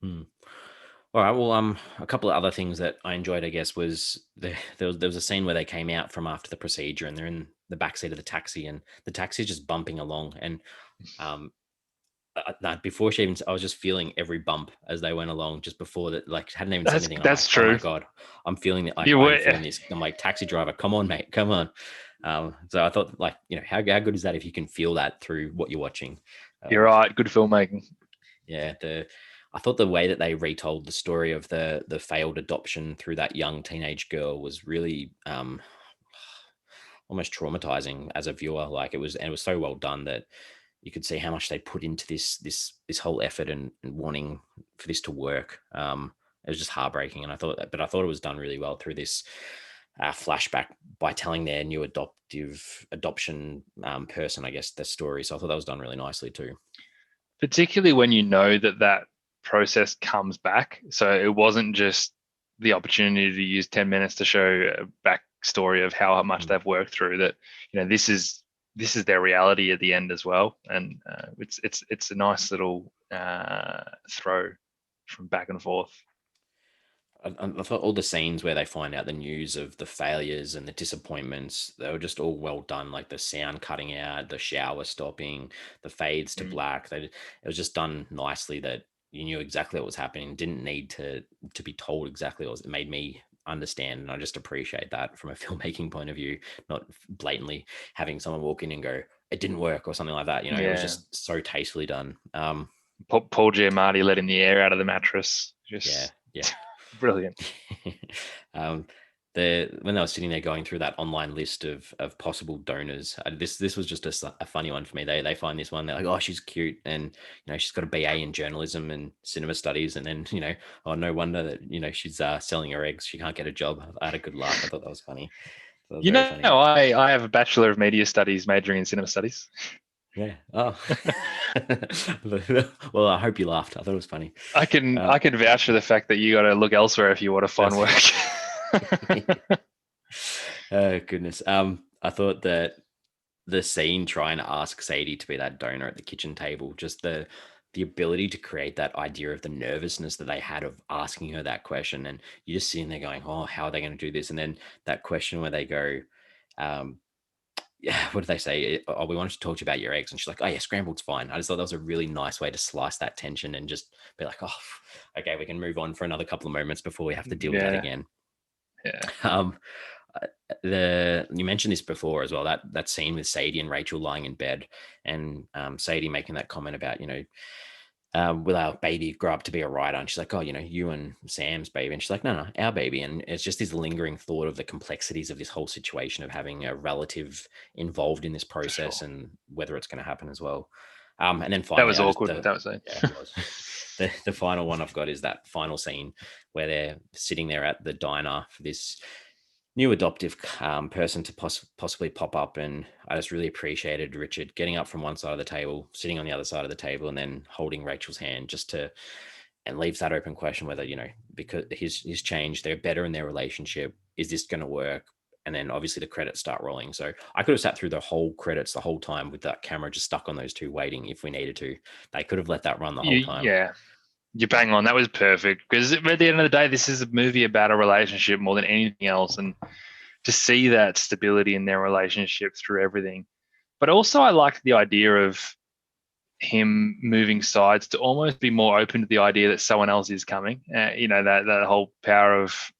All right. Well, a couple of other things that I enjoyed, I guess, was there was a scene where they came out from after the procedure and they're in the backseat of the taxi and the taxi is just bumping along. And before she even, I was just feeling every bump as they went along just before that, like hadn't even said anything. That's true. Oh my God, I'm feeling it. I'm feeling this. I'm like, taxi driver, come on, mate, come on. So I thought, like, how good is that if you can feel that through what you're watching? You're right. Good filmmaking. Yeah. I thought the way that they retold the story of the failed adoption through that young teenage girl was really almost traumatizing as a viewer. Like it was so well done that you could see how much they put into this whole effort and wanting for this to work. It was just heartbreaking, and I thought it was done really well through this flashback by telling their new adoption person, I guess, the story. So I thought that was done really nicely too. Particularly when that process comes back. So it wasn't just the opportunity to use 10 minutes to show a backstory of how much they've worked through that, this is their reality at the end as well. And it's a nice little throw from back and forth. I thought all the scenes where they find out the news of the failures and the disappointments, they were just all well done. Like the sound cutting out, the shower stopping, the fades to black. It was just done nicely that you knew exactly what was happening. Didn't need to be told exactly what was. It made me understand, and I just appreciate that from a filmmaking point of view, not blatantly having someone walk in and go, it didn't work or something like that. It was just so tastefully done. Paul Giamatti letting the air out of the mattress. Just yeah. Brilliant. When they were sitting there going through that online list of possible donors, this was just a funny one for me. They find this one, they're like, oh, she's cute, and she's got a BA in journalism and cinema studies, and then oh, no wonder that she's selling her eggs, she can't get a job. I had a good laugh. I thought that was funny. Funny. I have a Bachelor of Media Studies majoring in cinema studies. Yeah. Oh. Well, I hope you laughed. I thought it was funny. I can vouch for the fact that you got to look elsewhere if you want to find work. Oh goodness. I thought that the scene trying to ask Sadie to be that donor at the kitchen table, just the ability to create that idea of the nervousness that they had of asking her that question, and you're just sitting there going, oh, how are they going to do this? And then that question where they go, what did they say? Oh, we wanted to talk to you about your eggs. And she's like, oh yeah, scrambled's fine. I just thought that was a really nice way to slice that tension and just be like, oh, okay, we can move on for another couple of moments before we have to deal with that again. Yeah. You mentioned this before as well, that scene with Sadie and Rachel lying in bed, and Sadie making that comment about, will our baby grow up to be a writer? And she's like, oh, you and Sam's baby. And she's like, no, our baby. And it's just this lingering thought of the complexities of this whole situation of having a relative involved in this process and whether it's going to happen as well. And then finally, that was awkward. That was it. Yeah, it was. The final one I've got is that final scene where they're sitting there at the diner for this new adoptive person to possibly pop up, and I just really appreciated Richard getting up from one side of the table, sitting on the other side of the table, and then holding Rachel's hand and leaves that open question whether because he's changed, they're better in their relationship. is this going to work? And then obviously the credits start rolling. So I could have sat through the whole credits the whole time with that camera just stuck on those two waiting if we needed to. They could have let that run the whole time. Yeah, you bang on. That was perfect because at the end of the day, this is a movie about a relationship more than anything else, and to see that stability in their relationship through everything. But also, I liked the idea of him moving sides to almost be more open to the idea that someone else is coming. That whole power of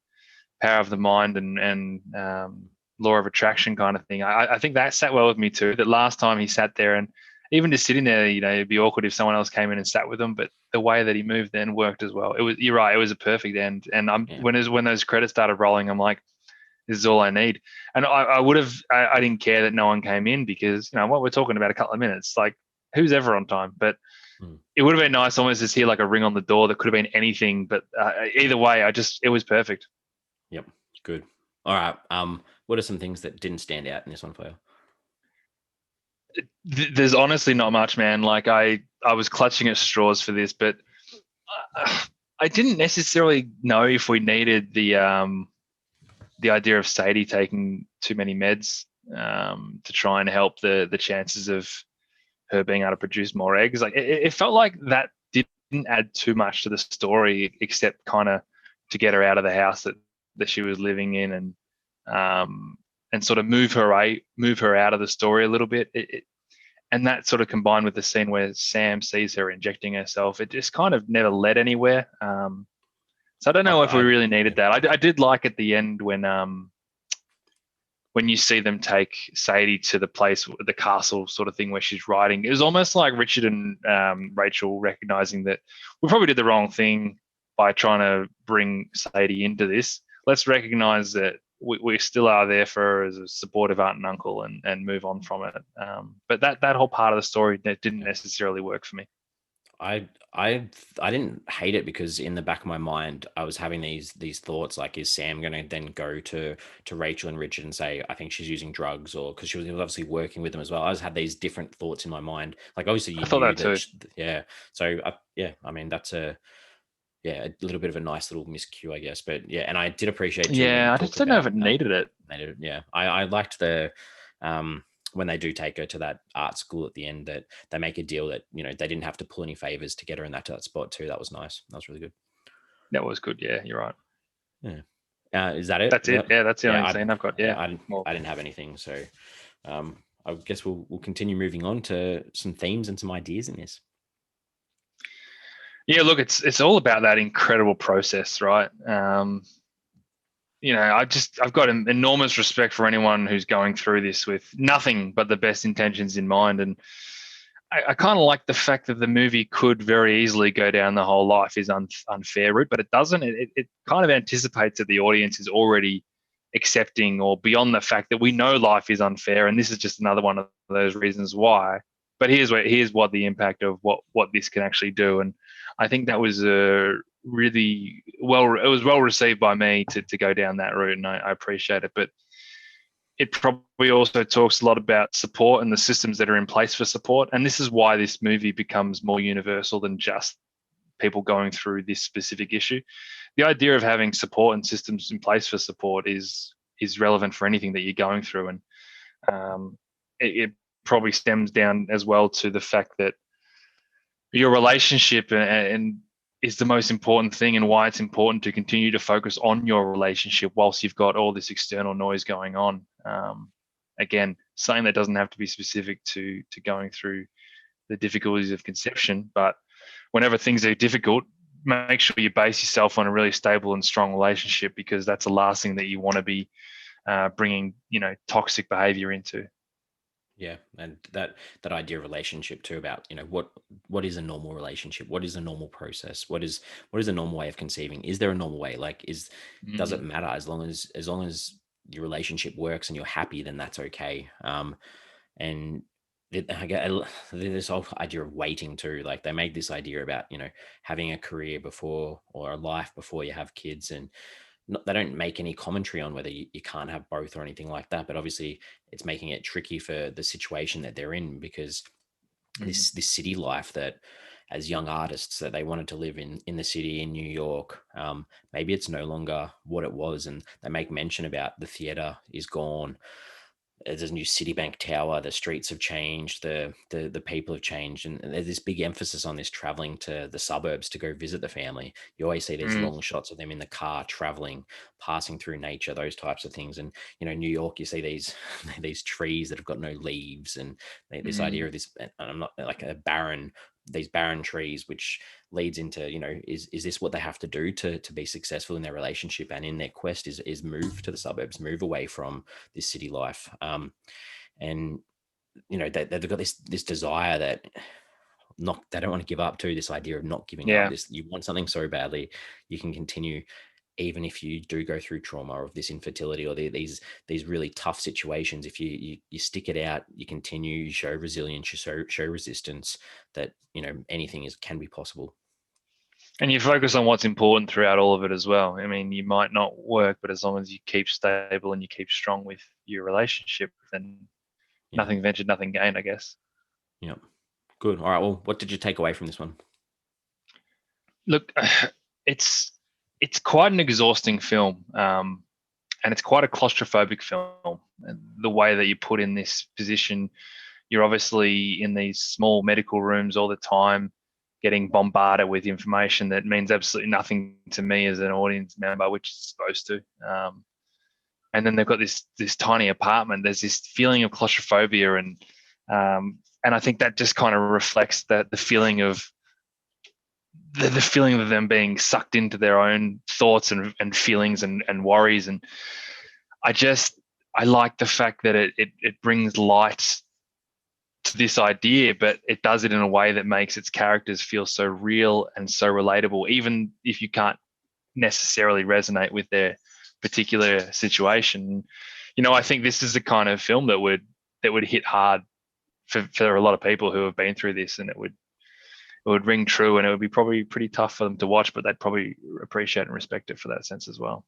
the mind and law of attraction kind of thing. I think that sat well with me too. That last time he sat there, and even just sitting there, it'd be awkward if someone else came in and sat with him. But the way that he moved then worked as well. You're right. It was a perfect end. And when those credits started rolling, I'm like, this is all I need. And I didn't care that no one came in because what we're talking about a couple of minutes, like who's ever on time. But it would have been nice almost to hear like a ring on the door that could have been anything. But either way, it was perfect. Yep, good. All right. What are some things that didn't stand out in this one for you? There's honestly not much, man. Like I was clutching at straws for this, but I didn't necessarily know if we needed the idea of Sadie taking too many meds to try and help the chances of her being able to produce more eggs. Like it felt like that didn't add too much to the story, except kind of to get her out of the house that she was living in and sort of move her out of the story a little bit. And that sort of combined with the scene where Sam sees her injecting herself, it just kind of never led anywhere. So I don't know if we really needed that. I did like at the end when you see them take Sadie to the place, the castle sort of thing where she's riding. It was almost like Richard and Rachel recognizing that we probably did the wrong thing by trying to bring Sadie into this. Let's recognize that we still are there for her as a supportive aunt and uncle and move on from it. But that whole part of the story that didn't necessarily work for me. I didn't hate it because in the back of my mind I was having these thoughts like, is Sam going to then go to Rachel and Richard and say, I think she's using drugs, or because she was obviously working with them as well. I just had these different thoughts in my mind. Like obviously I thought that too. Yeah. So I mean that's a little bit of a nice little miscue, I guess. But yeah, and I did appreciate too. Yeah, I just don't know if it needed it. Yeah, I liked the when they do take her to that art school at the end, that they make a deal that they didn't have to pull any favors to get her in that spot too. That was nice. That was really good. That was good. Yeah, you're right. Yeah. Is that it? That's it. Yeah, that's the only scene I've got. Yeah, I didn't have anything, so I guess we'll continue moving on to some themes and some ideas in this. Yeah, look, it's all about that incredible process, right? I've got an enormous respect for anyone who's going through this with nothing but the best intentions in mind. And I kind of like the fact that the movie could very easily go down the whole life is unfair route, but it doesn't. It kind of anticipates that the audience is already accepting or beyond the fact that we know life is unfair. And this is just another one of those reasons why. But here's what the impact of what this can actually do. And I think that was really well received by me to go down that route, and I appreciate it. But it probably also talks a lot about support and the systems that are in place for support. And this is why this movie becomes more universal than just people going through this specific issue. The idea of having support and systems in place for support is relevant for anything that you're going through. And it probably stems down as well to the fact that your relationship and is the most important thing, and why it's important to continue to focus on your relationship whilst you've got all this external noise going on. Again, something that doesn't have to be specific to going through the difficulties of conception, but whenever things are difficult, make sure you base yourself on a really stable and strong relationship, because that's the last thing that you want to be bringing toxic behavior into. Yeah, and that idea of relationship too, about what is a normal relationship, what is a normal process, what is a normal way of conceiving, is there a normal way, does it matter as long as your relationship works and you're happy, then that's okay. And I get this whole idea of waiting too, like they make this idea about having a career before, or a life before you have kids, and they don't make any commentary on whether you can't have both or anything like that. But obviously it's making it tricky for the situation that they're in, because this city life that as young artists that they wanted to live in the city in New York. Maybe it's no longer what it was, and they make mention about the theater is gone. There's a new Citibank Tower. The streets have changed. The people have changed, and there's this big emphasis on this traveling to the suburbs to go visit the family. You always see these Mm, long shots of them in the car traveling, passing through nature, those types of things. And New York, you see these these trees that have got no leaves, and this idea mm. of this. And I'm not like a barren. These barren trees, which leads into is this what they have to do to be successful in their relationship and in their quest? Is move to the suburbs, move away from this city life. And they've got this desire that not they don't want to give up to, this idea of not giving up. Yeah. This, you want something so badly, you can continue even if you do go through trauma of this infertility or these really tough situations. If you stick it out, you continue, you show resilience, you show resistance, that anything can be possible. And you focus on what's important throughout all of it as well. I mean, you might not work, but as long as you keep stable and you keep strong with your relationship, then Yeah. nothing ventured, nothing gained, I guess. Yeah. Good. All right. Well, what did you take away from this one? Look, it's quite an exhausting film, and it's quite a claustrophobic film. And the way that you put in this position, you're obviously in these small medical rooms all the time, getting bombarded with information that means absolutely nothing to me as an audience member, which it's supposed to. And then they've got this tiny apartment. There's this feeling of claustrophobia, and I think that just kind of reflects the feeling of the feeling of them being sucked into their own thoughts and feelings and worries. And I like the fact that it brings light to this idea, but it does it in a way that makes its characters feel so real and so relatable, even if you can't necessarily resonate with their particular situation. I think this is the kind of film that would hit hard for a lot of people who have been through this, and it would ring true, and it would be probably pretty tough for them to watch, but they'd probably appreciate and respect it for that sense as well.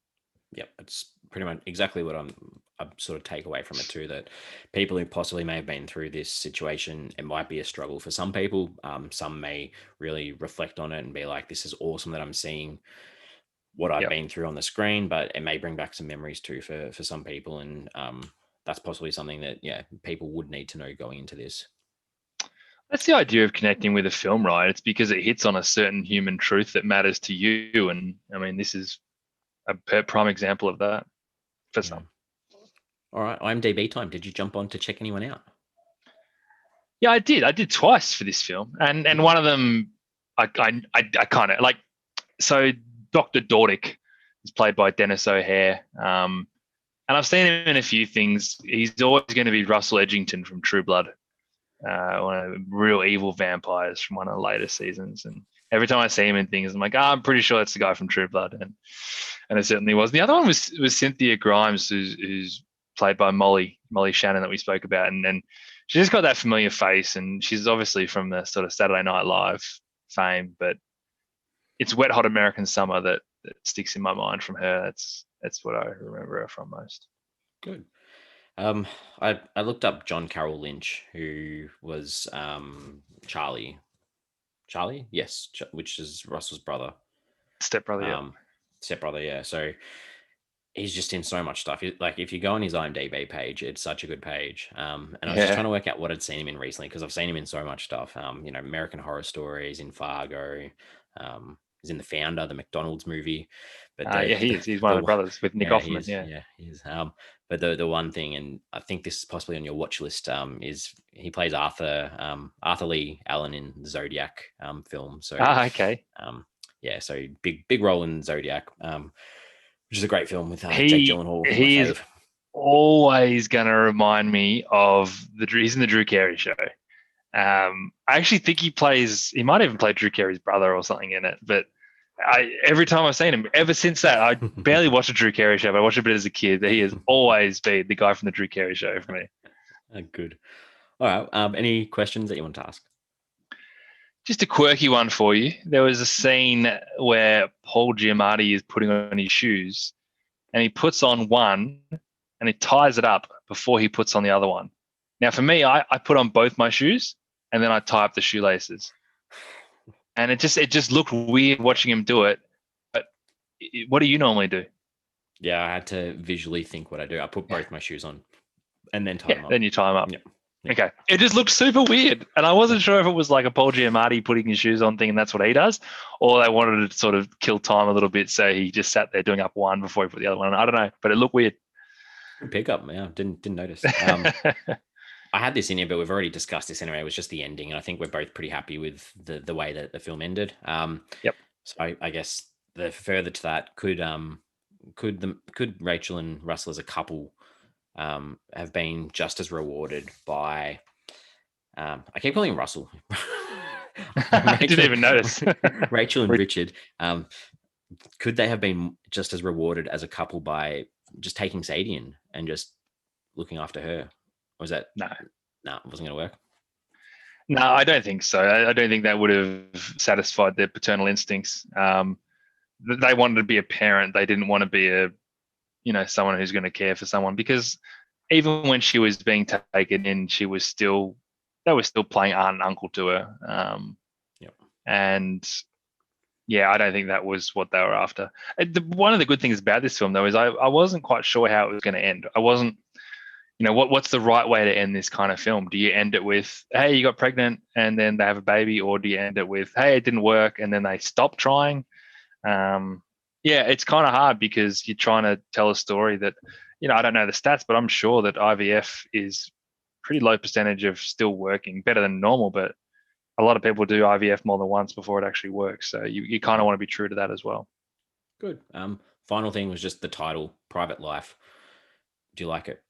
Yep, it's pretty much exactly what I sort of take away from it too. That people who possibly may have been through this situation, it might be a struggle for some people. Some may really reflect on it and be like, "This is awesome that I'm seeing what I've Yep. been through on the screen," but it may bring back some memories too for some people, and that's possibly something that people would need to know going into this. That's the idea of connecting with a film, right? It's because it hits on a certain human truth that matters to you. And I mean, this is a prime example of that for some. All right, IMDb time. Did you jump on to check anyone out? Yeah, I did. I did twice for this film, and one of them, I kind of like. So Dr. Dordick is played by Denis O'Hare, and I've seen him in a few things. He's always going to be Russell Edgington from True Blood, one of the real evil vampires from one of the later seasons. And every time I see him in things, I'm like, I'm pretty sure that's the guy from True Blood, and it certainly was. The other one was Cynthia Grimes, who's played by Molly Shannon that we spoke about, and she's just got that familiar face, and she's obviously from the sort of Saturday Night Live fame, but it's Wet Hot American Summer that sticks in my mind from her. That's what I remember her from most. Good. I looked up John Carroll Lynch, who was Charlie. Charlie, yes, which is Russell's brother. Stepbrother, yeah. Stepbrother, yeah. So he's just in so much stuff. Like if you go on his IMDb page, it's such a good page. And I was just trying to work out what I'd seen him in recently, because I've seen him in so much stuff. American Horror Stories, in Fargo. He's in The Founder, the McDonald's movie. But he is. He's one of the brothers with Nick Offerman. He is. But the one thing, and I think this is possibly on your watch list, is he plays Arthur Lee Allen in the Zodiac film. So okay. So big role in Zodiac, which is a great film with Jake Gyllenhaal. He is always going to remind me of he's in the Drew Carey Show. I actually think he might even play Drew Carey's brother or something in it. But every time I've seen him, ever since that, I barely watched a Drew Carey Show, but I watched a bit as a kid. He has always been the guy from the Drew Carey Show for me. Good. All right. Any questions that you want to ask? Just a quirky one for you. There was a scene where Paul Giamatti is putting on his shoes, and he puts on one and he ties it up before he puts on the other one. Now, for me, I put on both my shoes and then I tie up the shoelaces. and it just looked weird watching him do it. But what do you normally do? Yeah, I had to visually think what I do. I put both my shoes on and then tie Yeah, them up. then you tie him up. Yeah. Yeah. Okay. It just looked super weird. And I wasn't sure if it was like a Paul Giamatti putting his shoes on thing and that's what he does, or they wanted to sort of kill time a little bit. So he just sat there doing up one before he put the other one on. I don't know, but it looked weird. Good pickup. Yeah, didn't notice. I had this in here, but we've already discussed this anyway. It was just the ending. And I think we're both pretty happy with the way that the film ended. Yep. So I guess the further to that, could Rachel and Russell as a couple have been just as rewarded by I keep calling him Russell. I didn't even notice. Rachel and Richard. Could they have been just as rewarded as a couple by just taking Sadie in and just looking after her? Or was that No, it wasn't going to work? no, I don't think so. I don't think that would have satisfied their paternal instincts. They wanted to be a parent. They didn't want to be someone who's going to care for someone, because even when she was being taken in, they were still playing aunt and uncle to her. Yep. And yeah, I don't think that was what they were after. One of the good things about this film, though, is I wasn't quite sure how it was going to end. I wasn't, what's the right way to end this kind of film? Do you end it with, hey, you got pregnant and then they have a baby, or do you end it with, hey, it didn't work and then they stop trying? Yeah, it's kind of hard because you're trying to tell a story that, I don't know the stats, but I'm sure that IVF is pretty low percentage of still working, better than normal, but a lot of people do IVF more than once before it actually works. So you kind of want to be true to that as well. Good. Final thing was just the title, Private Life. Do you like it?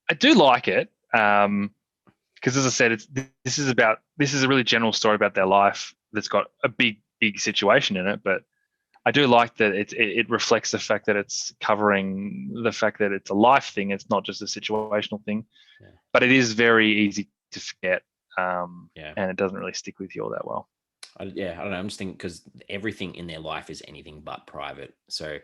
I do like it. Because as I said, this is a really general story about their life that's got a big situation in it. But I do like that it reflects the fact that it's covering the fact that it's a life thing. It's not just a situational thing, but it is very easy to forget. And it doesn't really stick with you all that well. I don't know. I'm just thinking because everything in their life is anything but private. So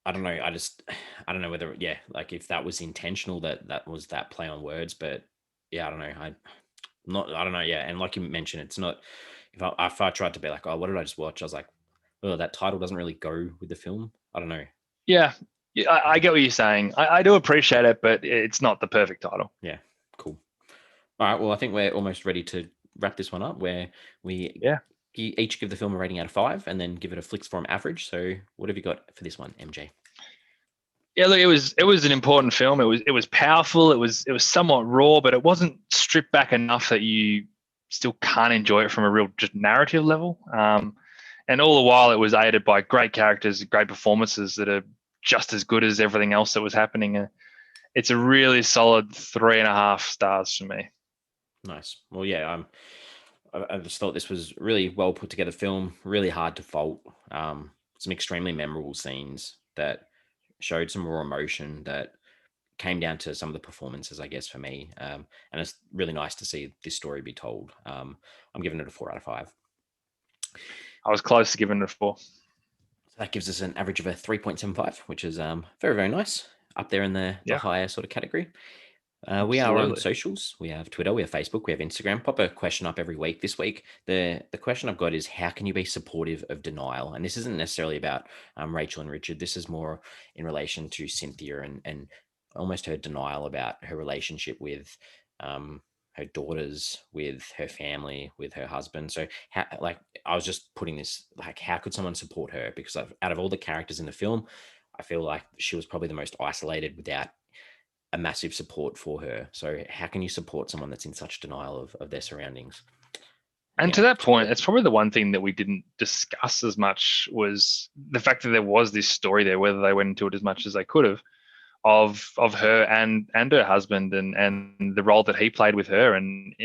I don't know. I don't know whether, like if that was intentional, that was that play on words, but yeah, I don't know. I don't know. Yeah. And like you mentioned, it's not, if I tried to be like, oh, what did I just watch? I was like, oh, that title doesn't really go with the film. I don't know. Yeah. I get what you're saying. I do appreciate it, but it's not the perfect title. Yeah. Cool. All right. Well, I think we're almost ready to wrap this one up, where we each give the film a rating out of 5 and then give it a Flix Forum average. So what have you got for this one, MJ? Yeah, look, it was an important film. It was powerful. It was somewhat raw, but it wasn't stripped back enough that you still can't enjoy it from a real just narrative level. And all the while, it was aided by great characters, great performances that are just as good as everything else that was happening. It's a really solid 3.5 stars for me. Nice. Well, yeah, I just thought this was really well put together film, really hard to fault. Some extremely memorable scenes that showed some raw emotion that came down to some of the performances, I guess, for me. And it's really nice to see this story be told. I'm giving it a 4 out of 5. I was close to giving it a 4. So that gives us an average of a 3.75, which is very, very nice. Up there in the higher sort of category. We are on socials. We have Twitter, we have Facebook, we have Instagram. Pop a question up every week. This week, the question I've got is, how can you be supportive of denial? And this isn't necessarily about Rachel and Richard. This is more in relation to Cynthia and almost her denial about her relationship with her daughters, with her family, with her husband. So I was just putting this, like, how could someone support her? Because out of all the characters in the film, I feel like she was probably the most isolated without a massive support for her. So how can you support someone that's in such denial of their surroundings? And to that point, it's probably the one thing that we didn't discuss as much was the fact that there was this story there, whether they went into it as much as they could have, of her and her husband and the role that he played with her. And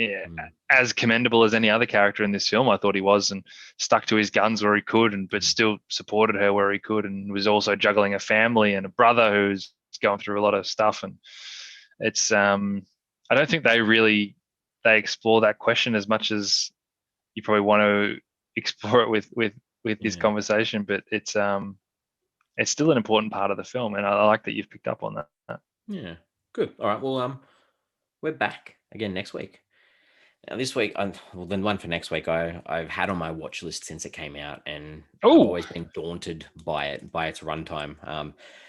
as commendable as any other character in this film, I thought he was, and stuck to his guns where he could, but still supported her where he could, and was also juggling a family and a brother who's going through a lot of stuff. And it's I don't think they explore that question as much as you probably want to explore it with this conversation, but it's still an important part of the film, and I like that you've picked up on that. Yeah, good. All right, well, we're back again next week. Now this week, well, then one for next week, I've had on my watch list since it came out, and I've Oh, always been daunted by its runtime.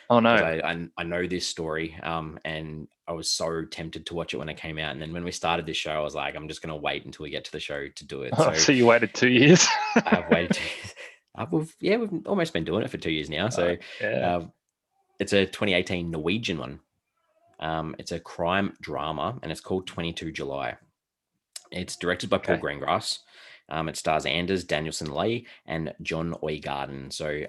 oh Because no. I know this story, and I was so tempted to watch it when it came out, and then when we started this show, I was like, I'm just going to wait until we get to the show to do it. Oh, So so you waited 2 years? I've waited. We've almost been doing it for 2 years now. So Yeah. it's a 2018 Norwegian one. It's a crime drama, and it's called 22 July. It's directed by Paul Okay. Greengrass. It stars Anders Danielsen Leigh and John Oygarden. So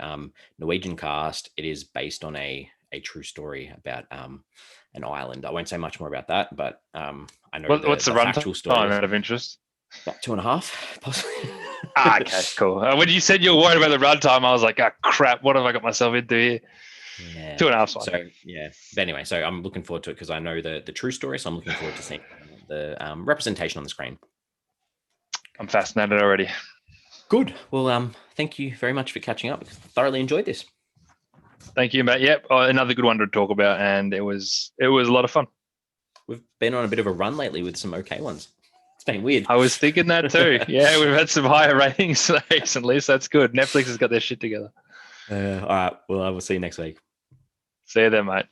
Norwegian cast. It is based on a true story about an island. I won't say much more about that, but I know What's the the runtime factual story is out of interest? about 2.5, possibly. Okay, cool. When you said you were worried about the runtime, I was like, oh crap, what have I got myself into here? Yeah. 2.5 fine. So yeah, but anyway, so I'm looking forward to it because I know the true story. So I'm looking forward to seeing the representation on the screen. I'm fascinated already. Good. Well, thank you very much for catching up. Thoroughly enjoyed this. Thank you, Matt. Yep, another good one to talk about, and it was a lot of fun. We've been on a bit of a run lately with some okay ones. It's been weird. I was thinking that too. Yeah, we've had some higher ratings recently, so that's good. Netflix has got their shit together. All right. Well, I will see you next week. See you then, mate.